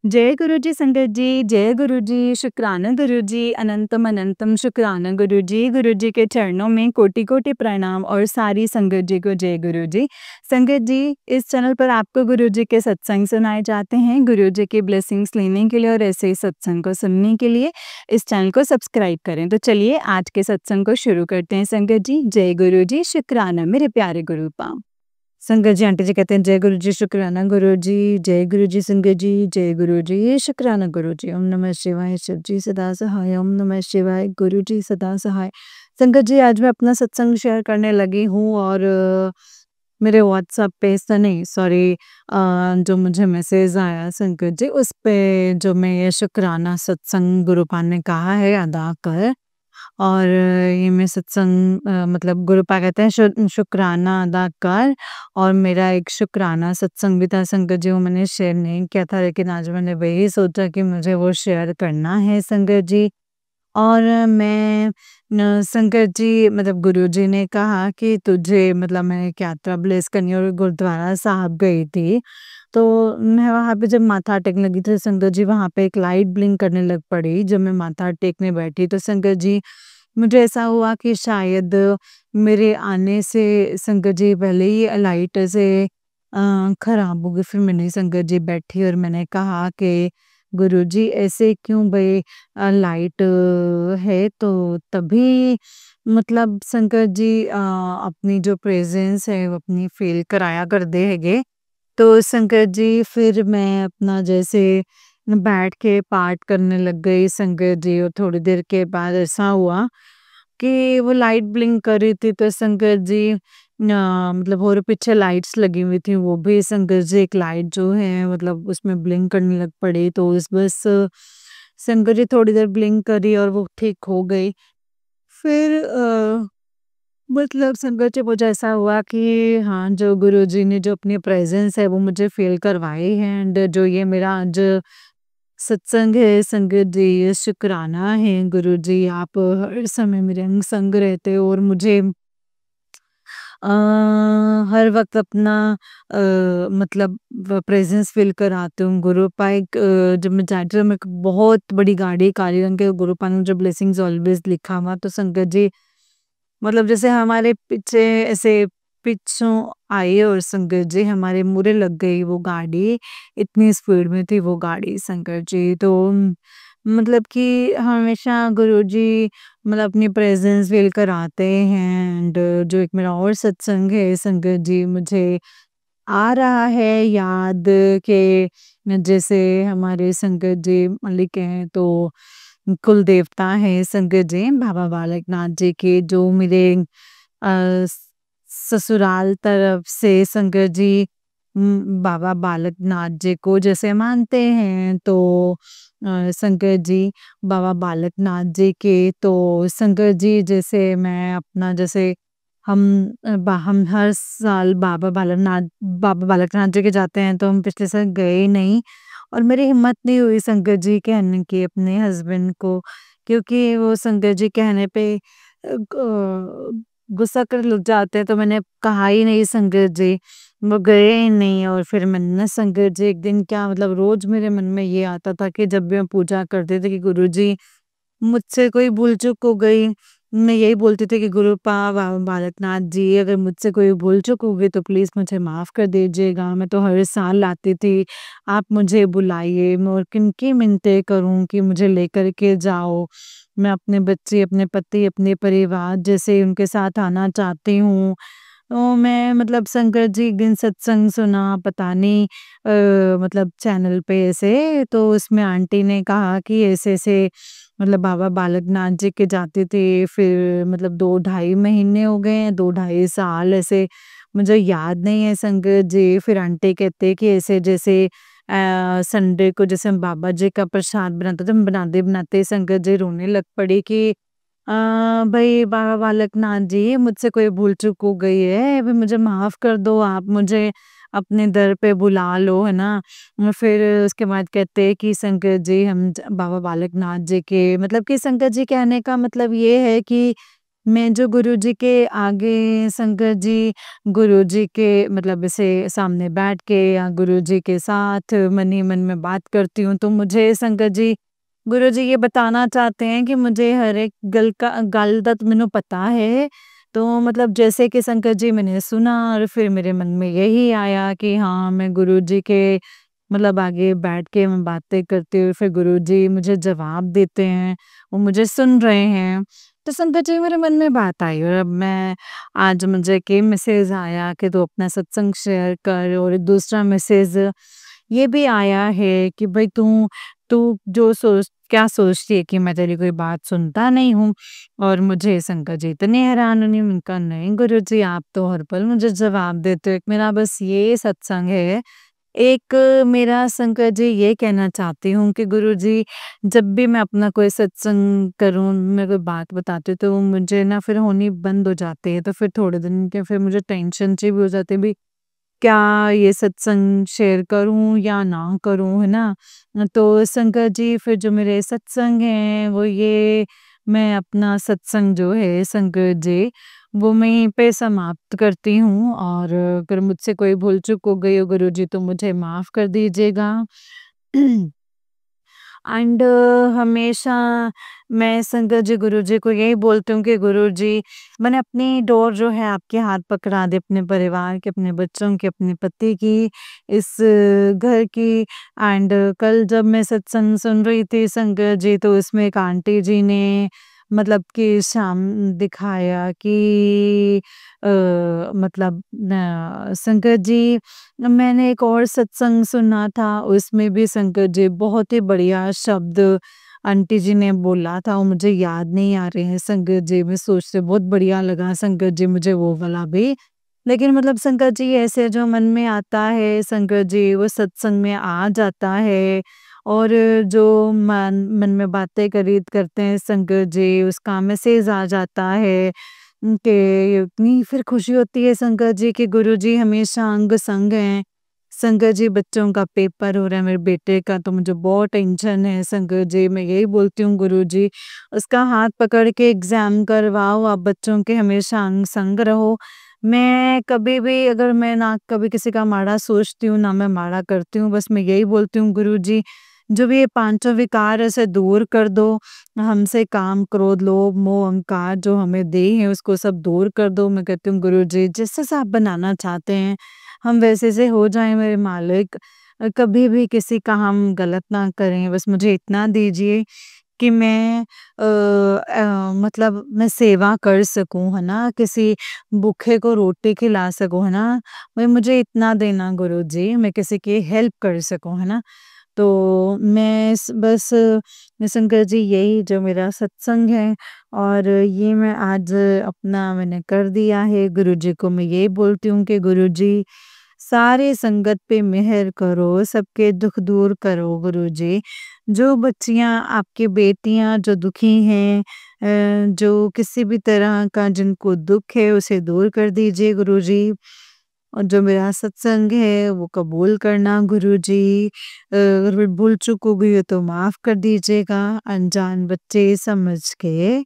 जय गुरु जी संगत जी, जय गुरु जी, शुक्राना गुरु जी, अनंतम अनंतम शुक्राना गुरु जी। गुरु जी के चरणों में कोटि-कोटि प्रणाम और सारी संगत जी को जय गुरु जी। संगत जी, इस चैनल पर आपको गुरु जी के सत्संग सुनाए जाते हैं। गुरु जी की ब्लेसिंग्स लेने के लिए और ऐसे ही सत्संग को सुनने के लिए इस चैनल को सब्सक्राइब करें। तो चलिए आज के सत्संग को शुरू करते हैं संगत जी। जय गुरु जी, शुक्राना मेरे प्यारे गुरु पाँव। संगत जी आंटी जी कहते हैं जय गुरु जी शुक्राना गुरु जी, जय गुरु जी संगत जी, जय गुरु जी शुक्राना गुरु जी। ओम नमः शिवाय, शिव जी सदा सहाय, ओम नमः शिवाय, गुरु जी सदा सहाय। संगत जी आज मैं अपना सत्संग शेयर करने लगी हूँ और मेरे व्हाट्सएप पे नहीं सॉरी जो मुझे मैसेज आया संगत जी उस पे जो मैं ये शुक्राना सत्संग गुरुपान ने कहा है अदा कर और ये मैं सत्संग मतलब गुरुपा कहते हैं शुक्राना अदा कर और मेरा एक शुक्राना सत्संग भी था संगत जी वो मैंने शेयर नहीं किया था लेकिन आज मैंने वही सोचा कि मुझे वो शेयर करना है संगत जी। और मैं संगत जी मतलब गुरुजी ने कहा कि तुझे मतलब मैं एक यात्रा ब्लेस करनी और गुरुद्वारा साहब गई थी। तो मैं वहाँ पे जब माथा टेकने लगी थी संगत जी वहाँ पे एक लाइट ब्लिंक करने लग पड़ी जब मैं माथा टेकने बैठी तो संगत जी मुझे ऐसा हुआ कि शायद मेरे आने से संगत जी पहले ही लाइट से खराब हो गई। फिर मैंने संगत जी बैठी और मैंने कहा कि गुरुजी ऐसे क्यों भई लाइट है तो तभी मतलब संगत जी अपनी जो प्रेजेंस है वो अपनी फील कराया करते हैगे। तो संगत जी फिर मैं अपना जैसे बैठ के पाठ करने लग गई संगत जी और थोड़ी देर के बाद ऐसा हुआ कि वो लाइट ब्लिंक कर रही थी तो संगत जी मतलब और पीछे लाइट्स लगी हुई थी वो भी संगत जी एक लाइट जो है मतलब उसमें ब्लिंक करने लग पड़ी तो उस बस संगत जी थोड़ी देर ब्लिंक करी और वो ठीक हो गई। फिर मतलब संगत जी मुझे ऐसा हुआ कि हाँ जो गुरुजी ने जो अपनी प्रेजेंस है वो मुझे फील करवाई है एंड जो ये मेरा आज सत्संग है संगत जी ये शुक्राना है गुरुजी आप हर समय मेरे अंग संग रहते हो और मुझे अ, हर वक़्त अपना मतलब प्रेज़ेंस फ़ील कराते हो। गुरुपा एक जब मैं जाती हूँ तो मेरे को बहुत बड़ी गाड़ी काले रंग के गुरुपा ने मुझे ब्लेसिंग्स ऑलवेज़ लिखा हुआ तो संगत जी मतलब जैसे हमारे पीछे ऐसे पीछों आई और संगत जी हमारे मुरे लग गई वो गाड़ी, इतनी स्पीड में थी वो गाड़ी संगत जी। तो मतलब कि हमेशा गुरुजी मतलब अपनी प्रेज़ेंस फ़ील कराते हैं एंड जो एक मेरा और सत्संग है संगत जी मुझे आ रहा है याद के जैसे हमारे संगत जी मलिक हैं तो कुल देवता है संगत जी बाबा बालकनाथ जी के जो मेरे अ, ससुराल तरफ से संगत जी बाबा बालकनाथ जी को जैसे मानते हैं तो संगत जी बाबा बालकनाथ जी के तो संगत जी जैसे मैं अपना जैसे हम हम हर साल बाबा बालकनाथ जी के जाते हैं तो हम पिछले साल गए नहीं और मेरी हिम्मत नहीं हुई संगत जी कहने की अपने हस्बैंड को क्योंकि वो संगत जी कहने पे गुस्सा कर लग जाते हैं तो मैंने कहा ही नहीं संगत जी वो गए ही नहीं और फिर मैंने ना संगत जी एक दिन क्या मतलब रोज मेरे मन में ये आता था कि जब भी मैं पूजा करते थे कि गुरुजी मुझसे कोई भूल चूक हो गई, मैं यही बोलती थी कि बालकनाथ जी अगर मुझसे कोई भूल चूक हो गई तो प्लीज़ मुझे माफ़ कर दीजिएगा। मैं तो हर साल आती थी, आप मुझे बुलाइए मैं और किनकी मिन्नतें करूँ कि मुझे लेकर के जाओ। मैं अपने बच्चे, अपने पति, अपने परिवार जैसे उनके साथ आना चाहती हूँ। तो मैं मतलब शंकर जी एक दिन सत्संग सुना पता नहीं मतलब चैनल पे ऐसे तो उसमें आंटी ने कहा कि ऐसे-ऐसे मतलब बाबा बालकनाथ जी के जाते थे फिर मतलब 2 ढाई महीने हो गए हैं 2 ढाई साल ऐसे मुझे याद नहीं है संगत जी फिर आंटी कहते कि ऐसे जैसे संडे को जैसे हम बाबा जी का प्रसाद बनाते थे बनाते-बनाते संगत जी रोने लग पड़ी कि अ, भई बाबा बालकनाथ जी मुझसे कोई भूल-चूक हो गई है, अभी मुझे माफ़ कर दो आप मुझे अपने दर पे बुला लो, है ना? फिर उसके बाद कहते हैं कि शंकर जी हम ज बाबा बालकनाथ जी के मतलब कि शंकर जी कहने का मतलब ये है कि मैं जो गुरुजी के आगे संगत जी, गुरुजी के मतलब ऐसे सामने बैठ के या गुरुजी के साथ मन ही मन में बात करती हूँ, तो मुझे संगत जी गुरुजी ये बताना चाहते हैं कि मुझे हर एक गल दा मैनू पता है। तो मतलब जैसे कि संगत जी मैंने सुना और फिर मेरे मन में यही आया कि हाँ, मैं गुरुजी के मतलब आगे बैठ के मैं बातें करती हूँ, फिर गुरुजी मुझे जवाब देते हैं, वो मुझे सुन रहे हैं। तो संगत जी मेरे मन में बात आई और अब मैं आज मुझे के मैसेज आया कि तू अपना सत्संग शेयर कर, और दूसरा मैसेज ये भी आया है कि भाई तू तू जो क्या सोचती है कि मैं तेरी कोई बात सुनता नहीं हूँ। और मुझे संगत जी इतनी हैरान हुई, मैंने कहा नहीं गुरुजी, आप तो हर पल मुझे जवाब देते हो, एक मेरा बस ये सत्संग है। एक मेरा संकट जी ये कहना चाहती हूँ कि गुरुजी जब भी मैं अपना कोई सत्संग करूँ, मैं कोई बात बताती हूँ तो वो मुझे ना फिर होनी बंद हो जाती है। तो फिर थोड़े दिन के फिर मुझे टेंशन सी भी हो जाती है, भी क्या ये सत्संग शेयर करूँ या ना करूँ, है ना? तो संकट जी फिर जो मेरे सत्संग हैं वो ये मैं अपना सत्संग जो है संकट जी वो मैं यहीं पे समाप्त करती हूँ, और अगर मुझसे कोई भूल-चूक हो गई हो गुरुजी तो मुझे माफ़ कर दीजिएगा। एंड हमेशा मैं संगत जी गुरुजी को यही बोलती हूँ कि गुरुजी मैंने अपनी डोर जो है आपके हाथ पकड़ा दी, अपने परिवार की, अपने बच्चों की, अपने पति की, इस घर की। एंड कल जब मैं सत्संग सुन रही थी संगत जी, तो उसमें एक आंटी जी ने मतलब कि शाम दिखाया कि मतलब संगत जी मैंने एक और सत्संग सुना था, उसमें भी संकट जी बहुत ही बढ़िया शब्द आंटी जी ने बोला था, वो मुझे याद नहीं आ रहे हैं संकट जी, मैं सोचते बहुत बढ़िया लगा संकट जी मुझे वो वाला भी। लेकिन मतलब संकट जी ऐसे जो मन में आता है संकट जी वो सत्संग में आ जाता है, और जो मन में बातें करी करते हैं संकट जी उसका मैसेज आ जाता है कि इतनी फिर खुशी होती है संकट जी कि गुरुजी हमेशा अंग संग हैं। संकट जी बच्चों का पेपर हो रहा है मेरे बेटे का, तो मुझे बहुत टेंशन है संकट जी, मैं यही बोलती हूँ गुरुजी उसका हाथ पकड़ के एग्जाम करवाओ, आप बच्चों के हमेशा अंग संग रहो। मैं कभी भी अगर मैं ना कभी किसी का माड़ा सोचती हूँ ना मैं माड़ा करती हूँ, बस मैं यही बोलती हूँ गुरुजी जो भी ये पांचों विकार ऐसे दूर कर दो, हमसे काम, क्रोध, लोभ, मोह, अहंकार जो हमें दे हैं उसको सब दूर कर दो। मैं कहती हूँ गुरुजी जैसे आप बनाना चाहते हैं हम वैसे से हो जाएं मेरे मालिक। कभी भी किसी का हम गलत ना करें, बस मुझे इतना दीजिए कि मैं मतलब मैं सेवा कर सकूँ, है ना? किसी भूखे को रोटी खिला सकूँ, है ना? वही मुझे इतना देना गुरुजी, मैं किसी की हेल्प कर सकूँ, है ना? तो मैं बस शंकर जी यही जो मेरा सत्संग है, और ये मैं आज अपना मैंने कर दिया है। गुरुजी को मैं यही बोलती हूँ कि गुरुजी सारे संगत पे मेहर करो, सबके दुख दूर करो गुरुजी। जो बच्चियां आपकी बेटियां जो दुखी हैं, जो किसी भी तरह का जिनको दुख है उसे दूर कर दीजिए गुरुजी। और जो मेरा सत्संग है वो कबूल करना गुरुजी। अगर मैं भूल चूक हो गई हो तो माफ़ कर दीजिएगा, अनजान बच्चे समझ के।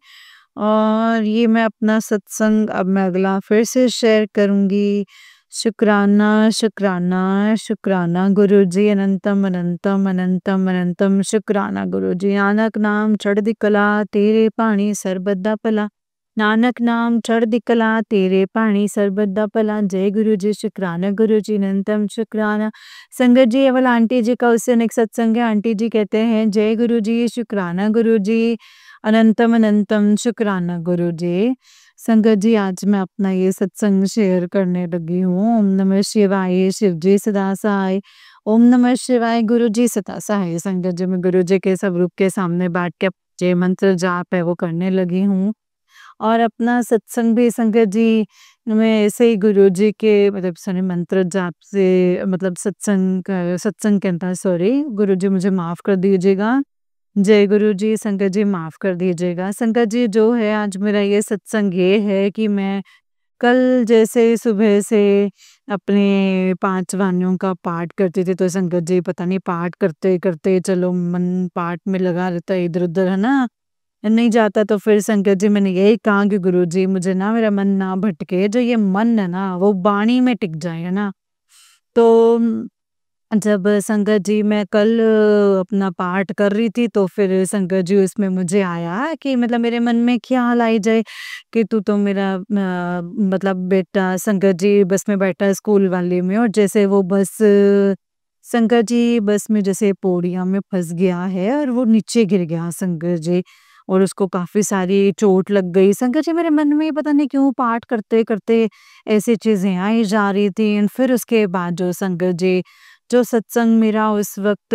और ये मैं अपना सत्संग अब मैं अगला फिर से शेयर करूँगी। शुक्राना, शुक्राना, शुक्राना गुरुजी, अनंतम, अनंतम, अनंतम, अनंतम शुक्राना गुरुजी। नानक नाम चढ़दी कला, तेरे पानी सरबत दा भला। नानक नाम चढ़दी कला, तेरे पानी सरबत दा भला। जय गुरु जी, शुक्राना गुरु जी, अनंतम शुक्राना। संगत जी, ये वाला आंटी जी का उससे नेक्स्ट सत्संग है। आंटी जी कहते हैं जय गुरु जी, शुक्राना गुरु जी, अनंतम अनंतम शुक्राना गुरु जी। संगत जी, आज मैं अपना ये सत्संग शेयर करने लगी हूँ। ओम नमः शिवाय, शिव जी सदा सहाय। ओम नमः शिवाय, गुरु जी सदा सहाय। संगत जी, मैं गुरु जी के स्वरूप के सामने बैठ के जय मंत्र जाप है वो करने लगी हूँ। और अपना सत्संग भी संगत जी मैं ऐसे ही गुरुजी के मतलब सॉरी मंत्र जाप से मतलब सत्संग कहता है, सॉरी गुरुजी मुझे माफ़ कर दीजिएगा। जय गुरु जी, संगत जी माफ़ कर दीजिएगा। संगत जी जो है आज मेरा ये सत्संग ये है कि मैं कल जैसे सुबह से अपने 5 वाणियों का पाठ करती थी, तो संगत जी पता नहीं पाठ करते-करते चलो मन पाठ में लगा रहता है इधर-उधर, है ना? नहीं जाता तो फिर संगत जी मैंने यही कहा कि गुरुजी मुझे ना मेरा मन ना भटके, जो ये मन है ना वो वाणी में टिक जाए, है ना? तो जब संगत जी मैं कल अपना पाठ कर रही थी तो फिर संगत जी उसमें मुझे आया कि मतलब मेरे मन में ख्याल आई जाए कि तू तो मेरा मतलब बेटा संगत जी बस में बैठा है स्कूल वाले में, और जैसे वो बस संगत जी बस में जैसे पौड़ियाँ में फँस गया है और वो नीचे गिर गया संगत जी, और उसको काफ़ी सारी चोट लग गई। संगत जी मेरे मन में पता नहीं क्यों पाठ करते-करते ऐसी चीज़ें आई जा रही थी। एंड फिर उसके बाद जो संगत जी जो सत्संग मेरा उस वक़्त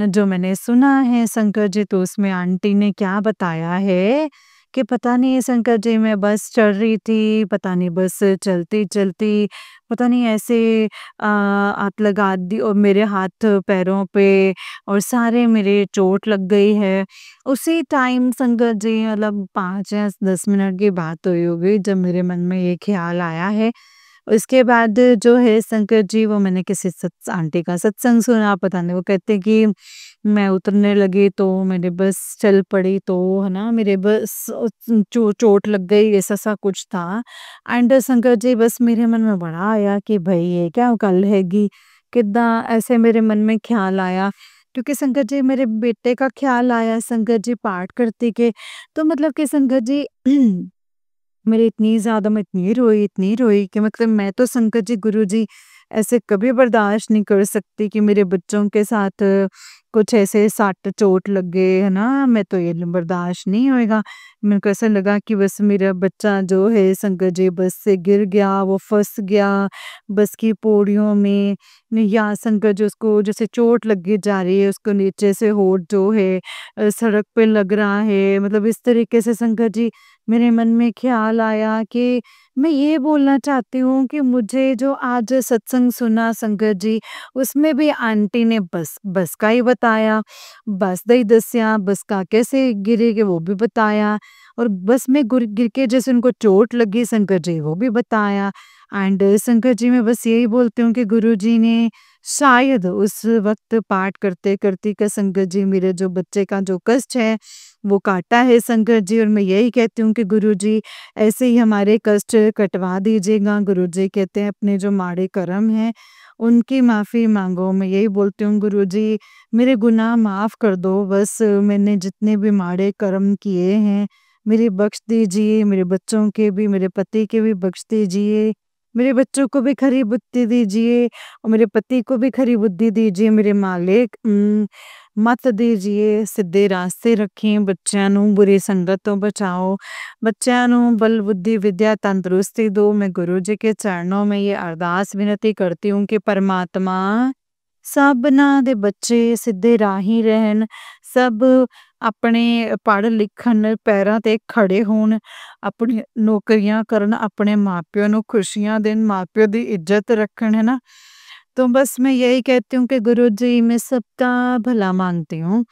जो मैंने सुना है संगत जी, तो उसमें आंटी ने क्या बताया है कि पता नहीं संगत जी मैं बस चढ़ रही थी, पता नहीं बस चलती-चलती पता नहीं ऐसे हाथ लगा दी और मेरे हाथ पैरों पे और सारे मेरे चोट लग गई है। उसी टाइम संगत जी मतलब 5 या 10 मिनट की बात हुई होगी जब मेरे मन में ये ख़्याल आया है। उसके बाद जो है संकट जी वो मैंने किसी सत्स आंटी का सत्संग सुना, पता नहीं वो कहते कि मैं उतरने लगी तो मेरे बस चल पड़ी तो है ना मेरे बस चोट लग गई, ऐसा सा कुछ था। एंड संकट जी बस मेरे मन में बड़ा आया कि भाई ये क्या गल हैगी, किद्दां ऐसे मेरे मन में ख्याल आया, क्योंकि संकट जी मेरे बेटे का ख्याल आया संकट जी पाठ करती के, तो मतलब कि संकट जी मेरी इतनी ज़्यादा मैं इतनी रोई कि मतलब मैं तो संकट जी गुरुजी ऐसे कभी बर्दाश्त नहीं कर सकती कि मेरे बच्चों के साथ कुछ ऐसे सट चोट लग गए, है ना? मैं तो ये बर्दाश्त नहीं होएगा। मेरे को ऐसा लगा कि बस मेरा बच्चा जो है संकट जी बस से गिर गया, वो फँस गया बस की पौड़ियों में, या संकट जी उसको जैसे चोट लगी जा रही है, उसको नीचे से होंठ जो है सड़क पे लग रहा है। मतलब इस तरीके से संकट जी मेरे मन में ख्याल आया कि मैं ये बोलना चाहती हूँ कि मुझे जो आज सत्संग सुना संगत जी, उसमें भी आंटी ने बस का ही बताया, बस दा ही दस्या, बस का कैसे गिरेगे वो भी बताया, और बस में गिर के जैसे उनको चोट लगी संगत जी वो भी बताया। एंड संगत जी मैं बस यही बोलती हूँ कि गुरुजी ने शायद उस वक़्त पाठ करते-करते का संगत जी मेरे जो बच्चे का जो कष्ट है वो काटा है संगत जी, और मैं यही कहती हूँ कि गुरुजी ऐसे ही हमारे कष्ट कटवा दीजिएगा। गुरुजी कहते हैं अपने जो माड़े कर्म हैं उनकी माफ़ी माँगो। मैं यही बोलती हूँ गुरुजी मेरे गुनाह माफ़ कर दो, बस मैंने जितने भी माड़े कर्म किए हैं मेरे बख्श दीजिए, मेरे बच्चों के भी, मेरे पति के भी बख्श दीजिए। मेरे बच्चों को भी खरी बुद्धि दीजिए और मेरे पति को भी खरी बुद्धि दीजिए मेरे मालिक। मत दीजिए, ਸਿੱਧੇ ਰਾਸਤੇ ਰੱਖੀਂ, ਬੱਚਿਆਂ ਨੂੰ ਬੁਰੀ ਸੰਗਤ ਤੋਂ बचाओ, बच्चों ਨੂੰ बल बुद्धि विद्या तंदुरुस्ती दो। मैं गुरु जी के चरणों में ये अरदास विनती करती हूँ कि परमात्मा सबना दे बच्चे सिद्धे राही रहन, सब अपने पढ़ लिखन पैरां ते खड़े होण, अपनी नौकरियां करन, अपने माँ-प्यो ਨੂੰ खुशियां देन, माँ-प्यो दी इज्जत रखन, है ना? तो बस मैं यही कहती हूँ कि गुरुजी मैं सबका भला मांगती हूँ।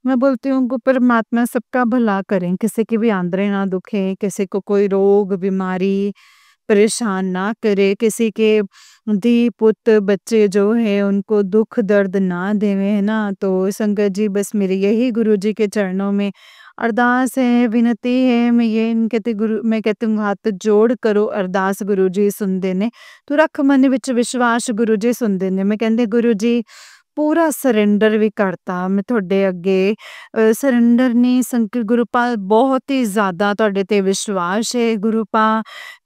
मैं बोलती हूँ कि परमात्मा सबका भला करें, किसी की भी आंदरें ना दुखें, किसी को कोई रोग, बीमारी परेशान ना करे, किसी के धी पुत बच्चे जो है उनको दुख दर्द ना देवे, है ना? तो संगत जी बस मेरी यही गुरुजी के चरणों में अरदास है, विनती है। मैं कहती हूँ हाथ जोड़ करो अरदास, गुरुजी सुनदे ने। तू रख मन विच विश्वास, गुरुजी सुनदे ने। मैं कहंदी गुरुजी पूरा ਸਰੈਂਡਰ ਵੀ ਕਰਤਾ ਮੈਂ ਤੁਹਾਡੇ ਅੱਗੇ, ਸਰੈਂਡਰ ਨਹੀਂ ਸੰਕਟ ਗੁਰੂ ਪਾ ਬਹੁਤ ਹੀ ਜ਼ਿਆਦਾ ਤੁਹਾਡੇ ਤੇ ਵਿਸ਼ਵਾਸ ਹੈ ਗੁਰੂ ਪਾ,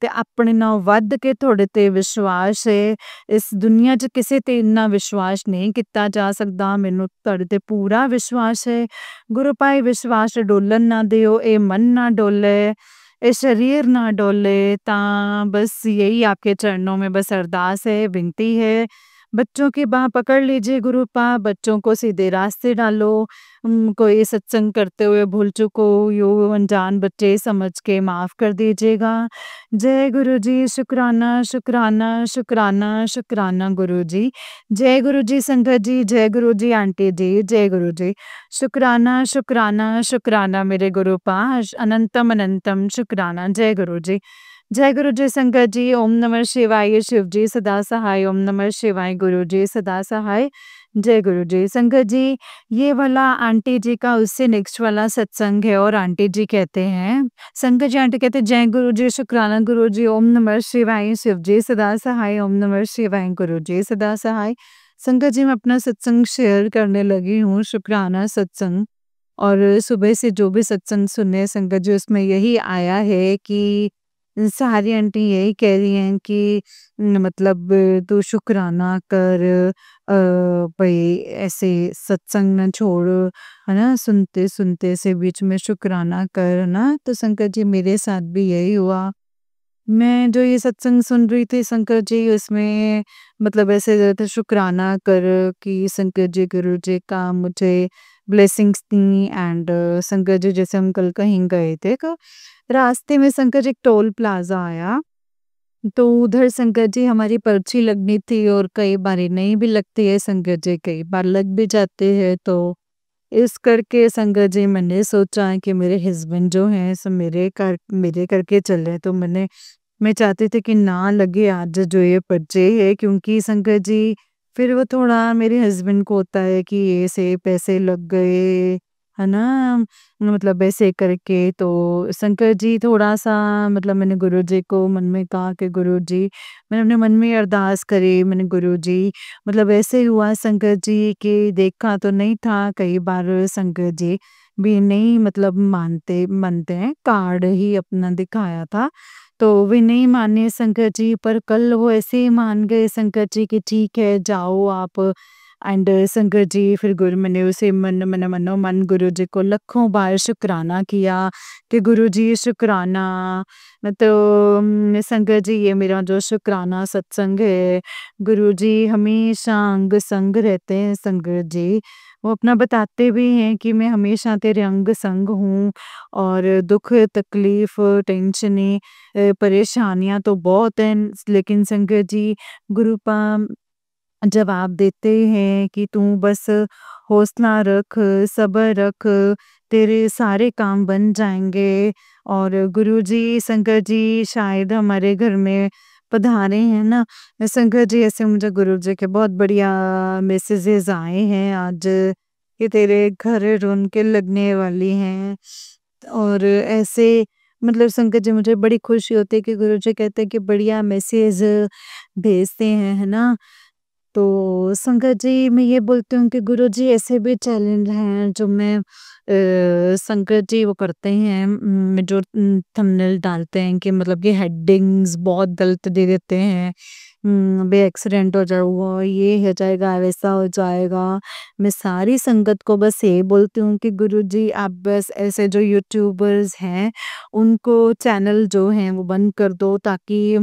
ਤੇ ਆਪਣੇ ਨਾਲ ਵੱਧ ਕੇ ਤੁਹਾਡੇ ਤੇ ਵਿਸ਼ਵਾਸ ਹੈ। ਇਸ ਦੁਨੀਆ 'ਚ ਕਿਸੇ ਤੇ ਇੰਨਾ ਵਿਸ਼ਵਾਸ ਨਹੀਂ ਕੀਤਾ ਜਾ ਸਕਦਾ, ਮੈਨੂੰ ਤੁਹਾਡੇ ਤੇ ਪੂਰਾ ਵਿਸ਼ਵਾਸ ਹੈ ਗੁਰੂ ਪਾ। ਇਹ ਵਿਸ਼ਵਾਸ ਡੋਲਣ ਨਾ ਦਿਓ, ਇਹ ਮਨ ना डोले, ये शरीर ना डोले। ता बस यही आपके चरणों में बस अरदास है, विनती है। बच्चों की बाह पकड़ लीजिए गुरु पा, बच्चों को सीधे रास्ते डालो। कोई सत्संग करते हुए भूल चूक हो, यो अनजान बच्चे समझ के माफ़ कर दीजिएगा। जय गुरु जी, शुक्राना शुक्राना शुक्राना शुक्राना गुरु जी। जय गुरु जी संगत जी, जय गुरु जी आंटी जी, जय गुरु जी। शुक्राना शुक्राना शुक्राना मेरे गुरु पा, अनंतम अनंतम शुक्राना। जय गुरु जी। जय गुरु जी संगत जी। ओम नमः शिवाय। शिव जी सदा सहाय। ओम नमः शिवाय। गुरु जी सदा सहाय। जय गुरु जी। संगत जी, ये वाला आंटी जी का उससे नेक्स्ट वाला सत्संग है और आंटी जी कहते हैं, संगत जी आंटी कहते हैं, जय गुरु जी, शुक्राना गुरु जी, ओम नमः शिवाय, शिव जी सदा सहाय, ओम नमः शिवाय, गुरु जी सदा सहाय। संगत जी मैं अपना सत्संग शेयर करने लगी हूँ, शुक्राना सत्संग। और सुबह से जो भी सत्संग सुने संगत जी उसमें यही आया है कि सारी आंटी यही कह रही हैं कि मतलब तू शुक्राना कर, भई ऐसे सत्संग ना छोड़, है ना? सुनते-सुनते से बीच में शुक्राना कर, है ना? तो संगत जी मेरे साथ भी यही हुआ। मैं जो ये सत्संग सुन रही थी संगत जी उसमें मतलब ऐसे ज़्यादातर शुक्राना कर कि संगत जी गुरु जी का मुझे ब्लेसिंग्स दी एंड संगत जी जैसे हम कल कहीं गए थे तो रास्ते में संगत जी एक टोल प्लाज़ा आया, तो उधर संगत जी हमारी पर्ची लगनी थी और कई बारी नहीं भी लगती है संगत जी, कई बार लग भी जाते हैं तो इस करके संगत जी मैंने सोचा कि मेरे हस्बैंड जो हैं सो मेरे करके चले तो मैं चाहती थी कि ना लगे आज जो ये पर्चे है क्योंकि संगत जी फिर वो थोड़ा मेरे हस्बैंड को होता है कि ऐसे पैसे लग गए, है ना? मतलब ऐसे करके तो शंकर जी थोड़ा-सा मतलब मैंने गुरुजी को मन में कहा कि गुरुजी मैंने अपने मन में अरदास करी, मैंने गुरुजी मतलब ऐसे हुआ शंकर जी कि देखा तो नहीं था, कई बार शंकर जी भी नहीं मतलब मानते हैं, कार्ड ही अपना दिखाया था। तो वे नहीं माने शंकर जी पर कल वो ऐसे ही मान गए शंकर जी कि ठीक है जाओ आप एंड शंकर जी फिर गुरु मैंने उसे मन मनोमन गुरु जी को लाखों बार शुक्राना किया कि गुरु जी शुक्राना। तो शंकर जी ये मेरा जो शुक्राना सत्संग है, गुरु जी हमेशा अंग संग रहते हैं शंकर जी। वो अपना बताते भी हैं कि मैं हमेशा तेरे अंग संग हूँ और दुख तकलीफ टेंशनें परेशानियाँ तो बहुत हैं लेकिन शंकर जी गुरु जवाब देते हैं कि तू बस हौसला रख, सब्र रख, तेरे सारे काम बन जाएँगे। और गुरुजी, शंकर जी शायद हमारे घर में पधारे हैं ना, शंकर जी ऐसे मुझे गुरुजी के बहुत बढ़िया मैसेजेस आए हैं आज कि तेरे घर रौनकें लगने वाली हैं। और ऐसे मतलब शंकर जी मुझे बड़ी खुशी होती है कि गुरुजी कहते हैं कि बढ़िया मैसेज भेजते हैं, है ना? तो संगत जी मैं ये बोलती हूँ कि गुरुजी ऐसे भी चैलेंज हैं जो मैं संगत जी वो करते हैं जो थंबनेल डालते हैं कि मतलब कि हेडिंग्स बहुत गलत दे देते हैं, बे एक्सीडेंट हो जाए वो ये हो जाएगा वैसा हो जाएगा। मैं सारी संगत को बस ये बोलती हूँ कि गुरुजी आप बस ऐसे जो यूट्यूबर्स हैं उनको चैनल जो हैं वो बंद कर दो ताकि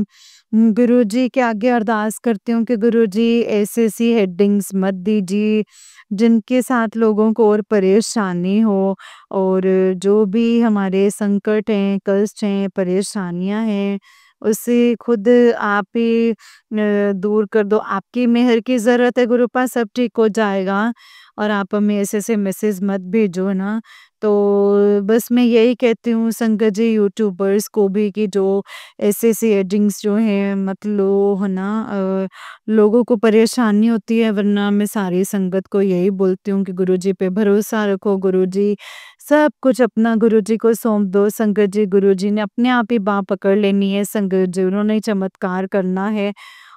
गुरुजी के आगे अरदास करती हूँ कि गुरुजी ऐसी-ऐसी हेडिंग्स मत दीजिए, जिनके साथ लोगों को और परेशानी हो और जो भी हमारे संकट हैं, कष्ट हैं, परेशानियाँ हैं, उसे खुद आप ही दूर कर दो। आपकी मेहर की ज़रूरत है गुरुपा सब ठीक हो जाएगा और आप हमें ऐसे-ऐसे मैसेज मत भेजो ना। तो बस मैं यही कहती हूँ संगत जी यूट्यूबर्स को भी कि जो ऐसे-ऐसे हेडिंग्स जो हैं मत लो, है ना? लोगों को परेशानी होती है वरना मैं सारी संगत को यही बोलती हूँ कि गुरुजी पे भरोसा रखो, गुरुजी सब कुछ अपना गुरुजी को सौंप दो। संगत जी गुरुजी ने अपने आप ही बाँह पकड़ लेनी है, संगत जी उन्होंने ही चमत्कार करना है।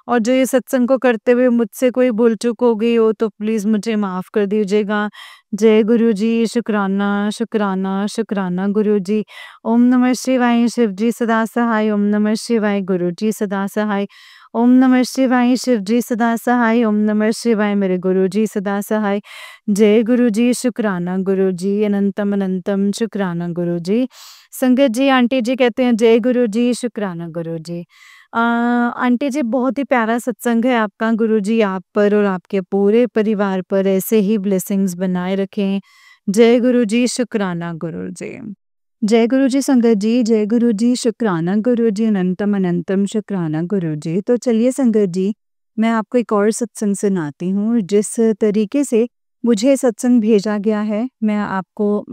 और जो ये सत्संग को करते हुए मुझसे कोई भूल चूक हो गई हो तो प्लीज़ मुझे माफ़ कर दीजिएगा। जय गुरुजी, शुक्राना, शुक्राना, शुक्राना गुरुजी। ओम नमः शिवाय, शिव जी सदा सहाय, ओम नमः शिवाय, गुरु जी सदा सहाय। ओम नमः शिवाय, शिव जी सदा सहाय, ओम नमः शिवाय, मेरे गुरु जी सदा सहाय। जय गुरु जी, शुक्राना गुरु जी, अनंतम अनंतम शुक्राना गुरु जी। संगत जी, आंटी जी कहते हैं जय गुरु जी, शुक्राना गुरु जी। आंटी जी बहुत ही प्यारा सत्संग है आपका, गुरु जी आप पर और आपके पूरे परिवार पर ऐसे ही ब्लेसिंग्स बनाए रखें। जय गुरु जी, शुक्राना गुरु जी। जय गुरु जी संगत जी, जय गुरु जी, शुक्राना गुरु जी, अनंतम अनंतम शुक्राना गुरु जी। तो चलिए संगत जी, मैं आपको एक और सत्संग सुनाती हूँ, जिस तरीके से मुझे सत्संग भेजा गया है, मैं आपको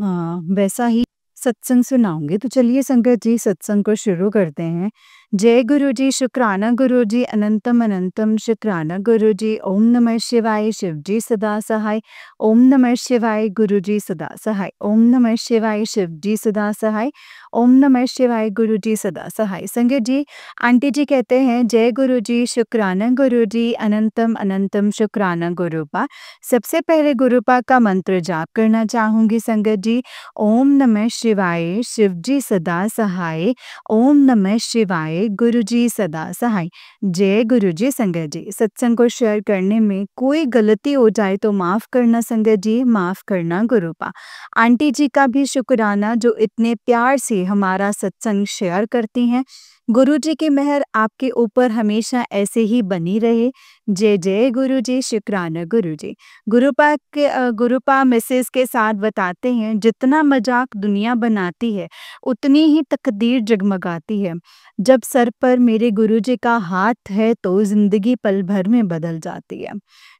वैसा ही सत्संग सुनाऊँगी। तो चलिए संगत जी सत्संग को शुरू करते हैं। जय गुरु जी, शुक्राना गुरु जी, अनंतम अनंतम शुक्राना गुरु जी। ओम नमः शिवाय, शिव जी सदा सहाय। ओम नमः शिवाय, गुरु जी सदा सहाय। ओम नमः शिवाय, शिव जी सदा सहाय। ओम नमः शिवाय, गुरु जी सदा सहाय। संगत जी, आंटी जी कहते हैं जय गुरु जी, शुक्राना गुरु जी, अनंतम अनंतम शुक्राना गुरुपा। सबसे पहले गुरुपा का मंत्र जाप करना चाहूंगी संगत जी। ओम नमः शिवाय, शिव जी सदा सहाय। ओम नमः शिवाय, गुरु जी सदा सहाय। जय गुरु जी। संगत जी, सत्संग को शेयर करने में कोई गलती हो जाए तो माफ़ करना संगत जी, माफ़ करना गुरुपा। आंटी जी का भी शुक्राना जो इतने प्यार से हमारा सत्संग शेयर करती हैं। गुरु जी की मेहर आपके ऊपर हमेशा ऐसे ही बनी रहे। जय जय गुरु जी, शुक्राना गुरु जी। गुरुपा मिसेस के साथ बताते हैं जितना मजाक दुनिया बनाती है उतनी ही तकदीर जगमगाती है। जब सर पर मेरे गुरुजी का हाथ है तो ज़िंदगी पल भर में बदल जाती है।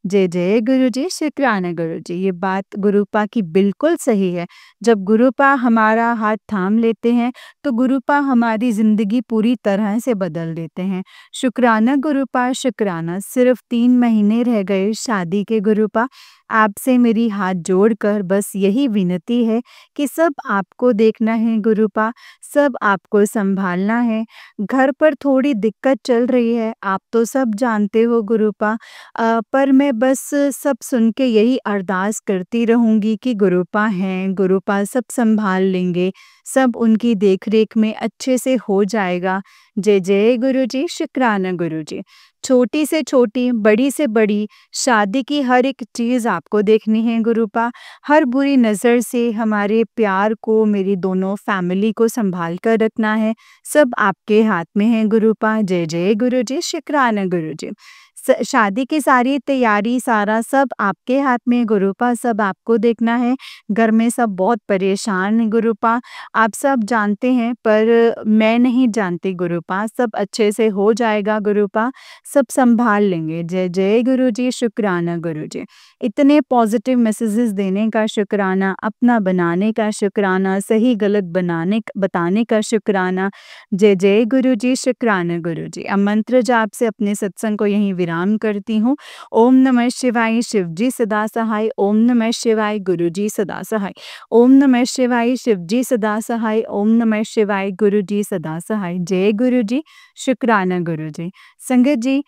जय जय गुरु जी, शुक्राना गुरु जी। ये बात गुरुपा की बिल्कुल सही है। जब गुरुपा हमारा हाथ थाम लेते हैं तो गुरुपा हमारी ज़िंदगी पूरी तरह से बदल देते हैं। शुक्राना गुरुपा, शुक्राना। सिर्फ 3 महीने रह गए शादी के गुरुपा। आपसे मेरी हाथ जोड़कर बस यही विनती है कि सब आपको देखना है गुरुपा, सब आपको संभालना है। घर पर थोड़ी दिक्कत चल रही है, आप तो सब जानते हो गुरुपा। पर मैं बस सब सुन के यही अरदास करती रहूँगी कि गुरुपा हैं, गुरुपा सब संभाल लेंगे, सब उनकी देख-रेख में अच्छे से हो जाएगा। जय जय गुरु जी, शुक्राना गुरु जी। छोटी से छोटी, बड़ी से बड़ी शादी की हर एक चीज़ आपको देखनी है गुरुपा। हर बुरी नज़र से हमारे प्यार को, मेरी दोनों फैमिली को संभाल कर रखना है। सब आपके हाथ में है गुरुपा। जय जय गुरु जी, शुक्राना गुरु जी। शादी की सारी तैयारी, सारा सब आपके हाथ में है गुरुपा, सब आपको देखना है। घर में सब बहुत परेशान हैं गुरुपा, आप सब जानते हैं पर मैं नहीं जानती गुरुपा, सब अच्छे से हो जाएगा गुरुपा, सब संभाल लेंगे। जय जय गुरु जी, शुक्राना गुरु जी। इतने पॉजिटिव मैसेजेस देने का शुक्राना, अपना बनाने का शुक्राना, सही गलत बताने का शुक्राना। जय जय गुरु जी, शुक्राना गुरु जी। अब मंत्र जाप से अपने सत्संग को यहीं विराम करती हूँ। ओम नमः शिवाय, शिव जी सदा सहाय। ओम नमः शिवाय, गुरु जी सदा सहाय। ओम नमः शिवाय, शिव जी सदा सहाय। ओम नमः शिवाय, गुरु जी सदा सहाय। जय गुरु जी, शुक्राना गुरु जी। संगत जी,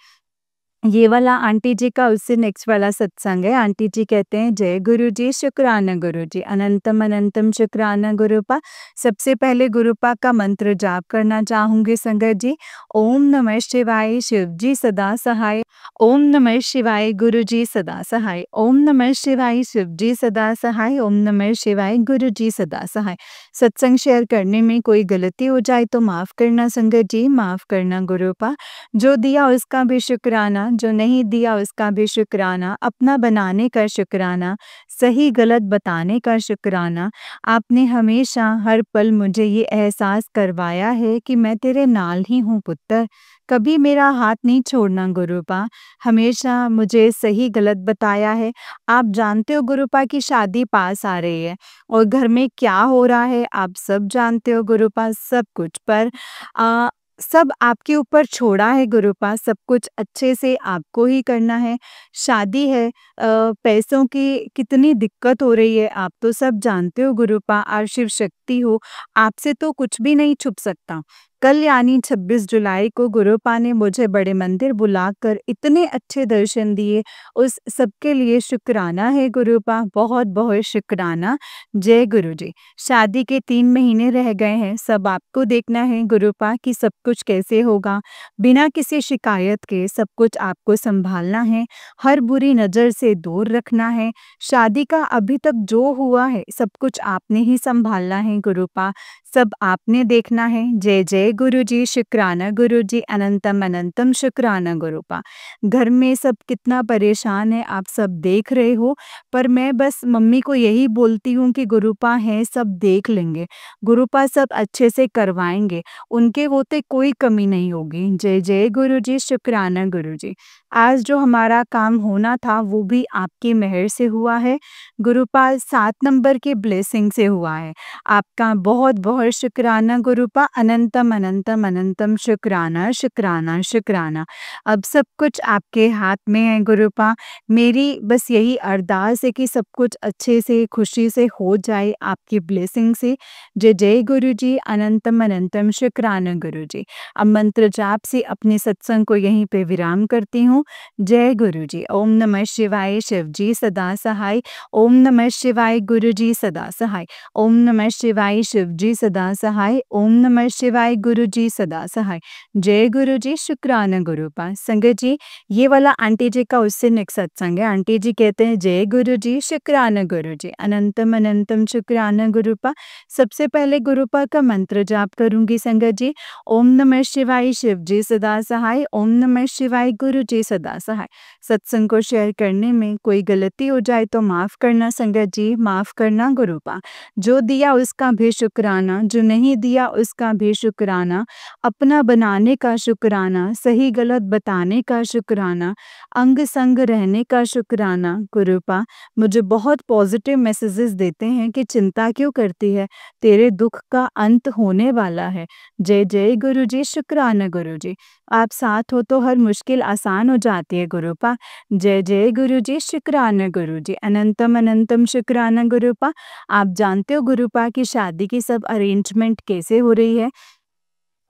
ये वाला आंटी जी का उससे नेक्स्ट वाला सत्संग है। आंटी जी कहते हैं जय गुरु जी, शुक्राना गुरु जी, अनंतम अनंतम शुक्राना गुरुपा। सबसे पहले गुरुपा का मंत्र जाप करना चाहूंगी संगत जी। ओम नमः शिवाय, शिव जी सदा सहाय। ओम नमः शिवाय, गुरु जी सदा सहाय। ओम नमः शिवाय, शिव जी सदा सहाय। ओम नमः शिवाय, गुरु जी सदा सहाय। सत्संग शेयर करने में कोई गलती हो जाए तो माफ़ करना संगत जी, माफ़ करना गुरुपा। जो दिया उसका भी शुक्राना, जो नहीं दिया उसका भी शुक्राना, अपना बनाने का शुक्राना, सही गलत बताने का शुक्राना। आपने हमेशा हर पल मुझे ये एहसास करवाया है कि मैं तेरे नाल ही हूँ पुत्र, कभी मेरा हाथ नहीं छोड़ना गुरुपा, हमेशा मुझे सही गलत बताया है। आप जानते हो गुरुपा की शादी पास आ रही है और घर में क्या हो रहा है आप सब जानते हो गुरुपा, सब कुछ पर अ, सब आपके ऊपर छोड़ा है गुरुपा, सब कुछ अच्छे से आपको ही करना है। शादी है, पैसों की कितनी दिक्कत हो रही है आप तो सब जानते हो गुरुपा, आप शिव शक्ति हो, आपसे तो कुछ भी नहीं छुप सकता। कल यानी 26 जुलाई को गुरुपा ने मुझे बड़े मंदिर बुलाकर इतने अच्छे दर्शन दिए, उस सबके लिए शुक्राना है गुरुपा, बहुत बहुत शुक्राना। जय गुरु जी। शादी के 3 महीने रह गए हैं, सब आपको देखना है गुरुपा कि सब कुछ कैसे होगा। बिना किसी शिकायत के सब कुछ आपको संभालना है, हर बुरी नज़र से दूर रखना है। शादी का अभी तक जो हुआ है सब कुछ आपने ही संभालना है गुरुपा, सब आपने देखना है। जय जय गुरु जी, शुक्राना गुरु जी, अनंतम अनंतम शुक्राना गुरुपा। घर में सब कितना परेशान है आप सब देख रहे हो, पर मैं बस मम्मी को यही बोलती हूँ कि गुरुपा हैं सब देख लेंगे, गुरुपा सब अच्छे से करवाएंगे, उनके होते कोई कमी नहीं होगी। जय जय गुरु जी, शुक्राना गुरु जी। आज जो हमारा काम होना था वो भी आपकी मेहर से हुआ है। गुरुपा 7 नंबर की ब्लेसिंग से हुआ है। आपका बहुत-बहुत शुक्राना गुरुपा, अनंतम, अनंतम, अनंतम शुक्राना, शुक्राना, शुक्राना। अब सब कुछ आपके हाथ में है गुरुपा। मेरी बस यही अरदास है कि सब कुछ अच्छे से, खुशी से हो जाए आपकी ब्लेसिंग से। जय जय गुरुजी, अनंतम अनंतम शुक्राना गुरुजी। अब मंत्र जाप से अपने सत्संग को यहीं पे विराम करती हूँ। जय गुरुजी। ओम नमः शिवाय, शिवजी सदा सहाय। ओम नमः शिवाय, गुरुजी सदा सहाय। ओम नमः शिवाय, शिवजी सदा सहाय। ओम नमः शिवाय, गुरुजी सदा सहाय। जय गुरुजी, शुक्राना गुरुपा। संगत जी, ये वाला आंटी जी का उससे नेक्स्ट सत्संग है। आंटी जी कहते हैं जय गुरुजी, शुक्राना गुरुजी, अनंतम अनंतम शुक्राना गुरुपा। सबसे पहले गुरुपा का मंत्र जाप करूंगी संगत जी। ओम नमः शिवाय, शिवजी सदा सहाय। ओम नमः शिवाय, गुरुजी सदा सहाय। सत्संग को शेयर करने में कोई गलती हो जाए तो माफ़ करना संगत जी, माफ़ करना गुरुपा। जो दिया उसका भी शुक्राना, जो नहीं दिया उसका भी शुक्राना। अपना बनाने का शुक्राना, सही गलत बताने का शुक्राना, अंग संग रहने का शुक्राना गुरुपा। मुझे बहुत पॉजिटिव मैसेजेस देते हैं कि चिंता क्यों करती है, तेरे दुख का अंत होने वाला है। जय जय गुरुजी, शुक्राना गुरुजी। आप साथ हो तो हर मुश्किल आसान हो जाती है गुरुपा। जय जय गुरुजी, शुक्राना गुरुजी, अनंतम अनंतम शुक्राना गुरुपा। आप जानते हो गुरुपा की शादी की सब अरेंजमेंट कैसे हो रही है,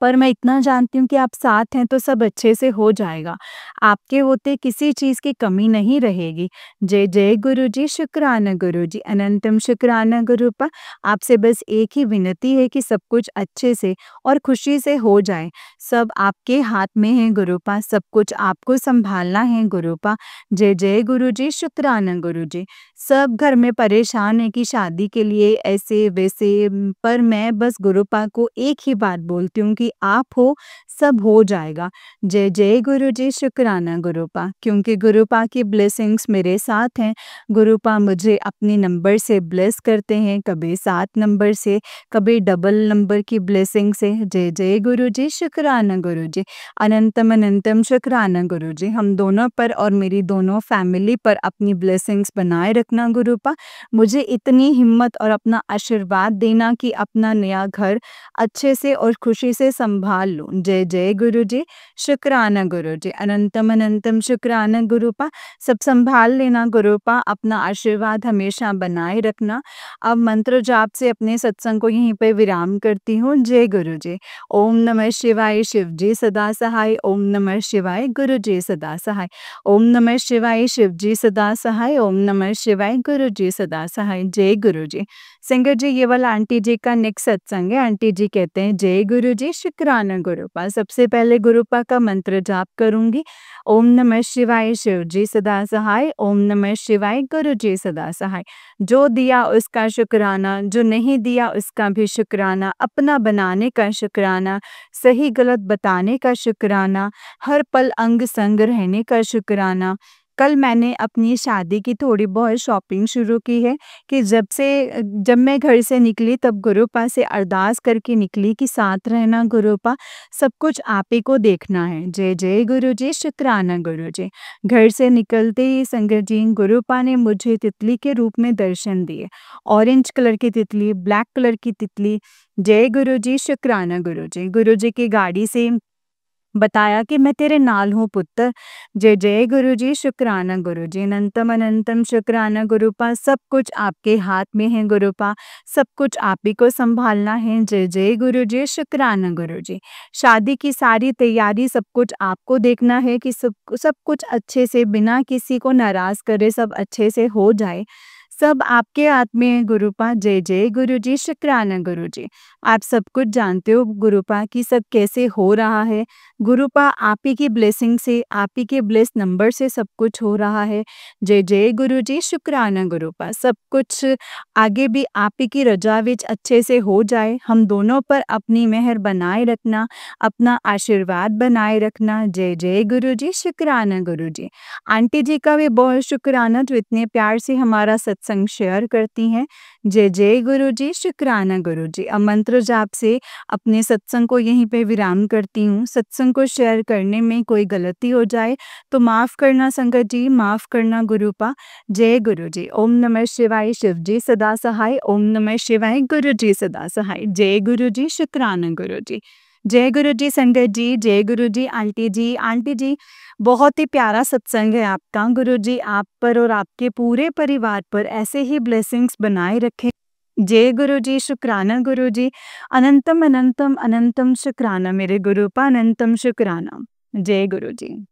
पर मैं इतना जानती हूँ कि आप साथ हैं तो सब अच्छे से हो जाएगा। आपके होते किसी चीज़ की कमी नहीं रहेगी। जय जय गुरुजी, शुक्राना गुरुजी, अनंतम शुक्राना गुरुपा। आपसे बस एक ही विनती है कि सब कुछ अच्छे से और खुशी से हो जाए। सब आपके हाथ में है गुरुपा, सब कुछ आपको संभालना है गुरुपा। जय जय गुरुजी, शुक्राना गुरुजी। सब घर में परेशान है कि शादी के लिए ऐसे वैसे, पर मैं बस गुरुपा को एक ही बात बोलती हूँ कि आप हो, सब हो जाएगा। जय जय गुरुजी, शुक्राना गुरुपा, क्योंकि गुरुपा की ब्लेसिंग्स मेरे साथ हैं। गुरुपा मुझे अपने नंबर से ब्लेस करते हैं, कभी 7 नंबर से, कभी डबल नंबर की ब्लेसिंग से। जय जय गुरुजी, शुक्राना गुरुजी, अनंतम अनंतम शुक्राना गुरुजी। हम दोनों पर और मेरी दोनों फैमिली पर अपनी ब्लेसिंग्स बनाए रखना गुरुपा। मुझे इतनी हिम्मत और अपना आशीर्वाद देना कि अपना नया घर अच्छे से और खुशी से संभाल लूँ। जय जय गुरुजी, शुक्राना गुरुजी, अनंतम अनंतम शुक्राना गुरुपा। सब संभाल लेना गुरुपा, अपना आशीर्वाद हमेशा बनाए रखना। अब मंत्र जाप से अपने सत्संग को यहीं पे विराम करती हूँ। जय गुरुजी। ओम नमः शिवाय, शिवजी सदा सहाय। ओम नमः शिवाय, गुरुजी सदा सहाय। ओम नमः शिवाय, शिवजी सदा सहाय। ओम नमः शिवाय, गुरुजी सदा सहाय। जय गुरुजी। सिंगर जी, ये वाला आंटी जी का नेक्स्ट सत्संग है। आंटी जी कहते हैं जय गुरुजी, शुक्राना गुरुपा। सबसे पहले गुरुपा का मंत्र जाप करूंगी। ओम नमः शिवाय, शिवजी सदा सहाय। ओम नमः शिवाय, गुरुजी सदा सहाय। जो दिया उसका शुक्राना, जो नहीं दिया उसका भी शुक्राना। अपना बनाने का शुक्राना, सही गलत बताने का शुक्राना, हर पल अंग संग रहने का शुक्राना। कल मैंने अपनी शादी की थोड़ी बहुत शॉपिंग शुरू की है कि जब मैं घर से निकली तब गुरुपा से अरदास करके निकली कि साथ रहना गुरुपा, सब कुछ आप ही को देखना है। जय जय गुरुजी, शुक्राना गुरुजी। घर से निकलते ही संगत जी, गुरुपा ने मुझे तितली के रूप में दर्शन दिए। ऑरेंज कलर की तितली, ब्लैक कलर की तितली। जय गुरुजी, शुक्राना गुरुजी। गुरुजी की गाड़ी से बताया कि मैं तेरे नाल हूँ पुत्र। जय जय गुरुजी, शुक्राना गुरुजी, अनंतम अनंतम शुक्राना गुरुपा। सब कुछ आपके हाथ में है गुरुपा, सब कुछ आप ही को संभालना है। जय जय गुरुजी, शुक्राना गुरुजी। शादी की सारी तैयारी सब कुछ आपको देखना है कि सब कुछ अच्छे से बिना किसी को नाराज करे सब अच्छे से हो जाए। सब आपके हाथ में है गुरुपा। जय जय गुरुजी, शुक्राना गुरुजी। आप सब कुछ जानते हो गुरुपा कि सब कैसे हो रहा है। गुरुपा आप ही की ब्लेसिंग से, आप ही के ब्लेस नंबर से सब कुछ हो रहा है। जय जय गुरुजी, शुक्राना गुरुपा। सब कुछ आगे भी आप ही की रजा विच अच्छे से हो जाए। हम दोनों पर अपनी मेहर बनाए रखना, अपना आशीर्वाद बनाए रखना। जय जय गुरुजी, शुक्राना गुरुजी। आंटी जी का भी बहुत शुक्राना जो इतने प्यार से हमारा सत्संग सत्संग शेयर करती हैं। जय जय गुरु जी, शुक्राना गुरु जी। अब मंत्र जाप से अपने सत्संग को यहीं पे विराम करती हूँ। सत्संग को शेयर करने में कोई गलती हो जाए तो माफ़ करना संगत जी, माफ़ करना गुरुपा। जय गुरु जी। ओम नमः शिवाय, शिव जी सदा सहाय। ओम नमः शिवाय, गुरु जी सदा सहाय। जय गुरु जी, शुक्राना गुरु जी। जय गुरु जी संगत जी, जय गुरु जी आंटी जी। आंटी जी, बहुत ही प्यारा सत्संग है आपका। गुरु जी आप पर और आपके पूरे परिवार पर ऐसे ही ब्लेसिंग्स बनाए रखें। जय गुरु जी, शुक्राना गुरु जी। अनंतम अनंतम अनंतम शुक्राना मेरे गुरुपा, अनंतम शुक्राना। जय गुरु जी।